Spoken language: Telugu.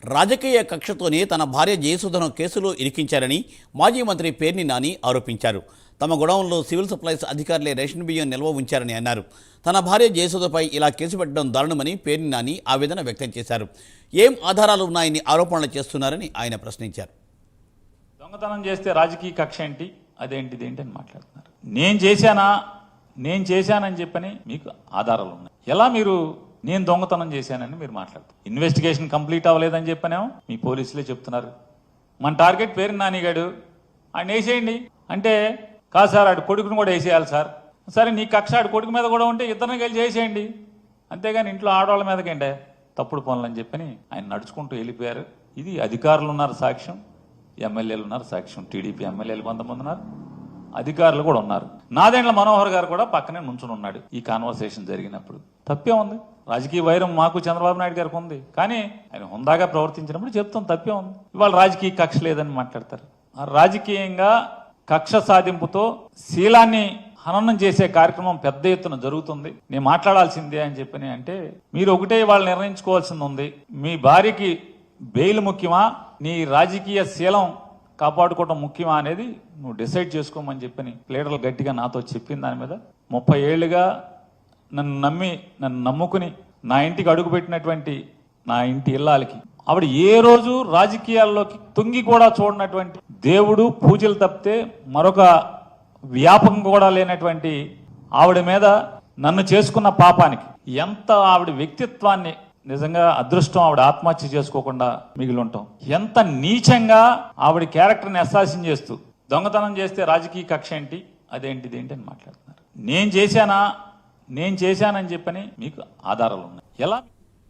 రాజకీయ కక్షతోనే తన భార్య జయసుధను కేసులో ఇరికించారని మాజీ మంత్రి పేర్ని నాని ఆరోపించారు. తమ గొడవంలో సివిల్ సప్లైస్ అధికారులే రేషన్ బియ్యం నిల్వ ఉంచారని అన్నారు. తన భార్య జయసుధపై ఇలా కేసు పెట్టడం దారుణమని పేర్ని నాని ఆవేదన వ్యక్తం చేశారు. ఏం ఆధారాలు ఉన్నాయని ఆరోపణలు చేస్తున్నారని ఆయన ప్రశ్నించారు. దొంగతనం చేస్తే రాజకీయ కక్ష ఏంటి, అదేంటిది ఏంటి అని మాట్లాడుతున్నారు. నేను చేశానని చెప్పని మీకు ఆధారాలు ఉన్నాయి. ఎలా మీరు నేను దొంగతనం చేశానని మీరు మాట్లాడుతారు? ఇన్వెస్టిగేషన్ కంప్లీట్ అవ్వలేదని చెప్పనేమో మీ పోలీసులే చెప్తున్నారు. మన టార్గెట్ పేర్ని నానిగాడు, ఆయన వేసేయండి అంటే కాదు సార్, ఆడు కొడుకును కూడా వేసేయాలి సార్. సరే నీ కక్ష ఆడు కొడుకు మీద కూడా ఉంటే ఇద్దరిని కలిసి చేసేయండి, అంతేగాని ఇంట్లో ఆడవాళ్ళ మీదకంటే తప్పుడు పనులు అని చెప్పని ఆయన నడుచుకుంటూ వెళ్ళిపోయారు. ఇది అధికారులు ఉన్నారు సాక్ష్యం, ఎమ్మెల్యేలు ఉన్నారు సాక్ష్యం. టీడీపీ ఎమ్మెల్యేలు కొంతమంది ఉన్నారు, అధికారులు కూడా ఉన్నారు. నాదెండ్ల మనోహర్ గారు కూడా పక్కనే నుంచుని ఉన్నాడు ఈ కాన్వర్సేషన్ జరిగినప్పుడు. తప్పే ఉంది. రాజకీయ వైరం మాకు చంద్రబాబు నాయుడు గారికి ఉంది, కానీ ఆయన హుందాగా ప్రవర్తించినప్పుడు చెప్తాం తప్పే ఉంది. ఇవాళ రాజకీయ కక్ష లేదని మాట్లాడతారు. రాజకీయంగా కక్ష సాధింపుతో శీలాన్ని హననం చేసే కార్యక్రమం పెద్ద ఎత్తున జరుగుతుంది. నేను మాట్లాడాల్సిందే అని చెప్పని అంటే మీరు ఒకటే వాళ్ళు నిర్ణయించుకోవాల్సింది ఉంది. మీ భార్యకి బెయిల్ ముఖ్యమా, నీ రాజకీయ శీలం కాపాడుకోవడం ముఖ్యమా అనేది నువ్వు డిసైడ్ చేసుకోమని చెప్పని లీడర్లు గట్టిగా నాతో చెప్పిన దాని మీద 30 ఏళ్లుగా నన్ను నమ్ముకుని నా ఇంటికి అడుగుపెట్టినటువంటి నా ఇంటి ఇల్లాలకి ఆవిడ ఏ రోజు రాజకీయాల్లోకి తొంగి కూడా చూడనటువంటి, దేవుడు పూజలు తప్పితే మరొక వ్యాపకం కూడా లేనటువంటి ఆవిడ మీద నన్ను చేసుకున్న పాపానికి ఎంత ఆవిడ వ్యక్తిత్వాన్ని, నిజంగా అదృష్టం ఆవిడ ఆత్మహత్య చేసుకోకుండా మిగిలి ఉంటాం. ఎంత నీచంగా ఆవిడ క్యారెక్టర్ని అసాసిన్ చేస్తూ దొంగతనం చేస్తే రాజకీయ కక్ష ఏంటి, అదేంటిది ఏంటి అని మాట్లాడుతున్నారు. నేను చేశానని చెప్పని మీకు ఆధారాలు ఉన్నాయి. ఎలా